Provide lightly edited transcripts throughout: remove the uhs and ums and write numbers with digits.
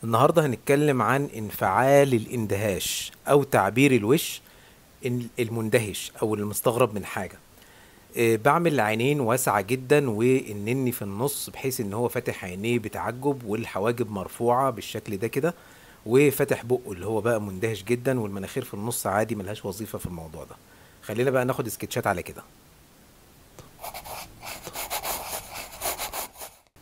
النهاردة هنتكلم عن انفعال الاندهاش أو تعبير الوش المندهش أو المستغرب من حاجة. بعمل عينين واسعة جدا والنني في النص بحيث ان هو فاتح عينيه بتعجب والحواجب مرفوعة بالشكل ده كده، وفاتح بقه اللي هو بقى مندهش جدا، والمناخير في النص عادي ملهاش وظيفة في الموضوع ده. خلينا بقى ناخد سكتشات على كده.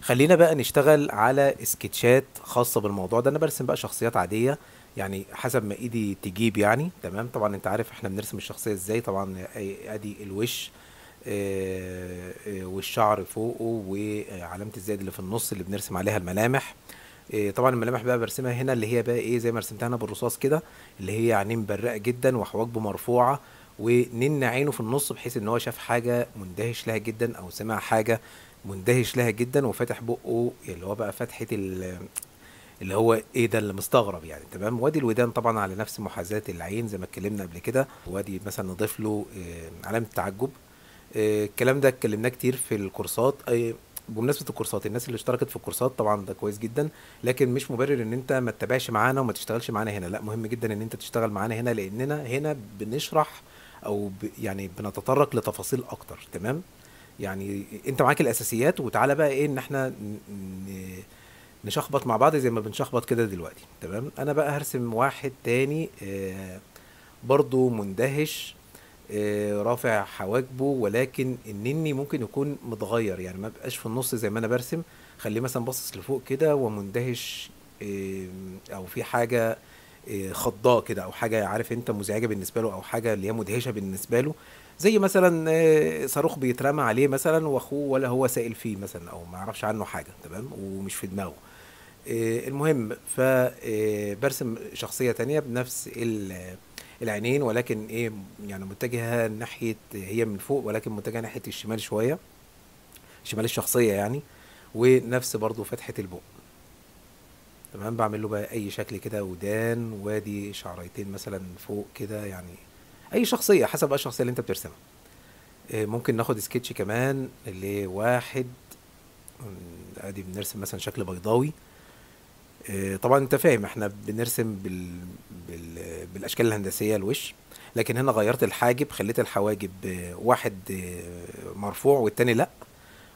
خلينا بقى نشتغل على سكتشات خاصة بالموضوع ده. انا برسم بقى شخصيات عادية، يعني حسب ما ايدي تجيب يعني. تمام، طبعا انت عارف احنا بنرسم الشخصية ازاي. طبعا ادي الوش، والشعر فوقه، وعلامة الزائد اللي في النص اللي بنرسم عليها الملامح. طبعا الملامح بقى برسمها هنا اللي هي بقى ايه، زي ما رسمتها انا بالرصاص كده، اللي هي عينين مبرقة جدا وحواجبه مرفوعة، ونن عينه في النص بحيث ان هو شاف حاجة مندهش لها جدا او سمع حاجة مندهش لها جدا، وفاتح بقه اللي هو بقى فتحة اللي هو ايه ده اللي مستغرب يعني. تمام، وادي الودان طبعا على نفس محاذاة العين زي ما اتكلمنا قبل كده، وادي مثلا نضيف له علامة تعجب. الكلام ده اتكلمناه كتير في الكورسات. بمناسبة الكورسات، الناس اللي اشتركت في الكورسات طبعا ده كويس جدا، لكن مش مبرر ان انت ما تتابعش معانا وما تشتغلش معانا هنا. لا، مهم جدا ان انت تشتغل معانا هنا، لاننا هنا بنشرح او يعني بنتطرق لتفاصيل اكتر. تمام، يعني انت معاك الاساسيات، وتعالى بقى ايه ان احنا نشخبط مع بعض زي ما بنشخبط كده دلوقتي. تمام، انا بقى هرسم واحد تاني برضو مندهش، رافع حواجبه، ولكن النني ممكن يكون متغير، يعني ما بقاش في النص زي ما انا برسم. خليه مثلا باصص لفوق كده ومندهش، او في حاجه خضاه كده، او حاجه عارف انت مزعجه بالنسبه له، او حاجه اللي هي مدهشه بالنسبه له. زي مثلا صاروخ بيترمى عليه مثلا واخوه ولا هو سائل فيه مثلا، او ما يعرفش عنه حاجه. تمام، ومش في دماغه. المهم فبرسم شخصية تانية بنفس العينين، ولكن ايه، يعني متجهة ناحية، هي من فوق ولكن متجهة ناحية الشمال شوية، شمال الشخصية يعني. ونفس برضو فتحة البق. تمام، بعمل له بقى اي شكل كده، ودان، وادي شعريتين مثلا فوق كده يعني. اي شخصية حسب بقى الشخصية اللي انت بترسمها. ممكن ناخد سكتش كمان لواحد. ادي بنرسم مثلا شكل بيضاوي. طبعا انت فاهم احنا بنرسم بالاشكال الهندسيه الوش، لكن هنا غيرت الحاجب، خليت الحواجب واحد مرفوع والتاني لا.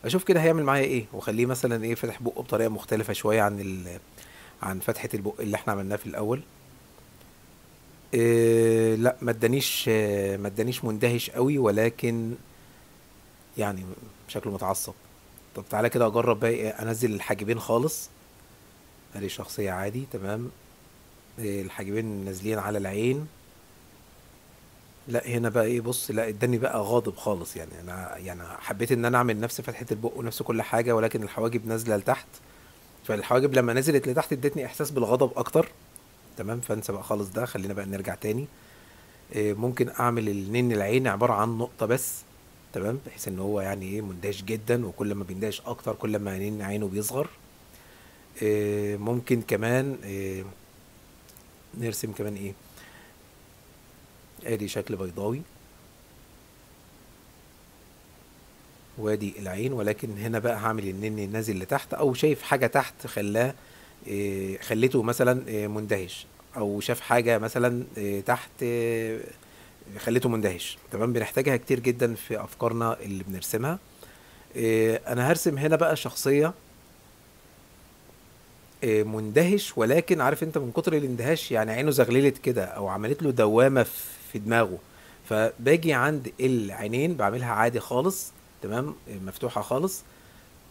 اشوف كده هيعمل معايا ايه، وخليه مثلا ايه فاتح بقه بطريقه مختلفه شويه عن عن فتحه البق اللي احنا عملناها في الاول. لا، ما ادانيش مندهش قوي، ولكن يعني شكله متعصب. طب تعالى كده اجرب بقى انزل الحاجبين خالص. ادي شخصيه عادي. تمام، الحاجبين نازلين على العين. لا هنا بقى ايه، بص، لا اداني بقى غاضب خالص يعني. انا يعني حبيت ان انا اعمل نفس فتحة البق ونفس كل حاجة، ولكن الحواجب نازلة لتحت. فالحواجب لما نزلت لتحت ادتني احساس بالغضب اكتر. تمام، فانسى بقى خالص ده. خلينا بقى نرجع تاني. ممكن اعمل النين العين عبارة عن نقطة بس. تمام، بحيث ان هو يعني ايه مندهش جدا، وكل ما بيندهش اكتر كل ما نين عينه بيصغر. ممكن كمان نرسم كمان ايه. ادي شكل بيضاوي، وادي العين، ولكن هنا بقى هعمل النني نازل لتحت، او شايف حاجة تحت خلاه خليته مثلا مندهش، او شاف حاجة مثلا تحت خليته مندهش. تمام، بنحتاجها كتير جدا في افكارنا اللي بنرسمها. انا هرسم هنا بقى شخصية مندهش، ولكن عارف انت من كتر الاندهاش يعني عينه زغللت كده، او عملت له دوامة في دماغه. فباجي عند العينين بعملها عادي خالص. تمام، مفتوحة خالص.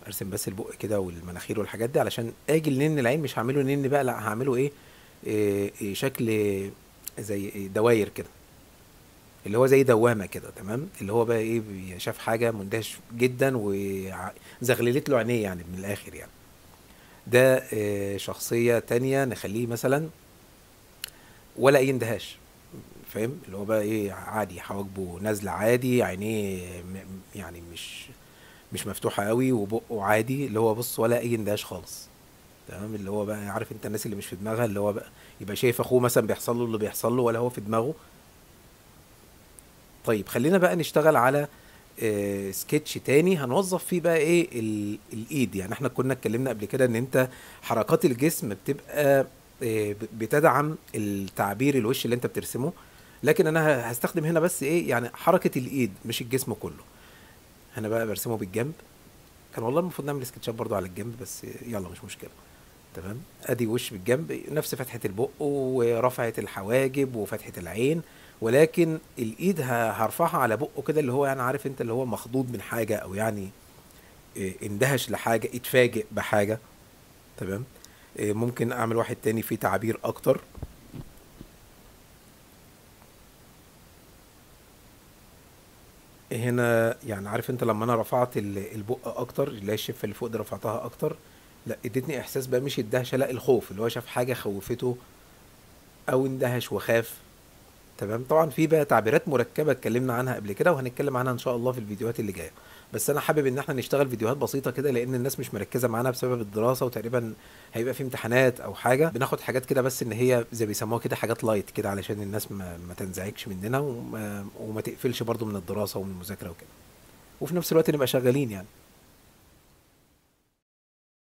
ارسم بس البق كده والمناخير والحاجات دي علشان اجي لنن العين. مش هعمله نن بقى، لا هعمله ايه، شكل زي دواير كده، اللي هو زي دوامه كده. تمام، اللي هو بقى ايه، شاف حاجه مندهش جدا وزغللت له عينيه يعني من الاخر يعني. ده شخصيه تانية نخليه مثلا ولا اي اندهاش. فاهم، اللي هو بقى ايه عادي، حواجبه نازله عادي، عينيه يعني مش مفتوحه قوي، وبقه عادي، اللي هو بص ولا اي اندهاش خالص. تمام، اللي هو بقى عارف انت الناس اللي مش في دماغها، اللي هو بقى يبقى شايف اخوه مثلا بيحصل له اللي بيحصل له ولا هو في دماغه. طيب خلينا بقى نشتغل على سكتش تاني هنوظف فيه بقى ايه الايد. يعني احنا كنا اتكلمنا قبل كده ان انت حركات الجسم بتبقى بتدعم التعبير الوش اللي انت بترسمه، لكن انا هستخدم هنا بس ايه يعني حركة الايد مش الجسم كله. انا بقى برسمه بالجنب. كان والله المفروض نعمل سكتشات برضو على الجنب، بس يلا مش مشكلة. تمام، ادي وش بالجنب نفس فتحة البق ورفعة الحواجب وفتحة العين، ولكن الايد هرفعها على بقه كده، اللي هو يعني عارف انت اللي هو مخضوض من حاجة، او يعني اندهش لحاجة، اتفاجئ بحاجة. تمام. ممكن اعمل واحد تاني فيه تعابير اكتر. هنا يعني عارف انت لما انا رفعت البق اكتر، اللي هي الشفة اللي فوق دي رفعتها اكتر، لا ادتني احساس بقى مش الدهشة، لا الخوف، اللي هو شاف حاجة خوفته او اندهش وخاف. تمام. طبعا في بقى تعبيرات مركبه اتكلمنا عنها قبل كده، وهنتكلم عنها ان شاء الله في الفيديوهات اللي جايه. بس انا حابب ان احنا نشتغل فيديوهات بسيطه كده، لان الناس مش مركزه معانا بسبب الدراسه، وتقريبا هيبقى في امتحانات او حاجه، بناخد حاجات كده بس ان هي زي بيسموها كده حاجات لايت كده، علشان الناس ما تنزعجش مننا وما تقفلش برضو من الدراسه ومن المذاكره وكده، وفي نفس الوقت نبقى شغالين يعني.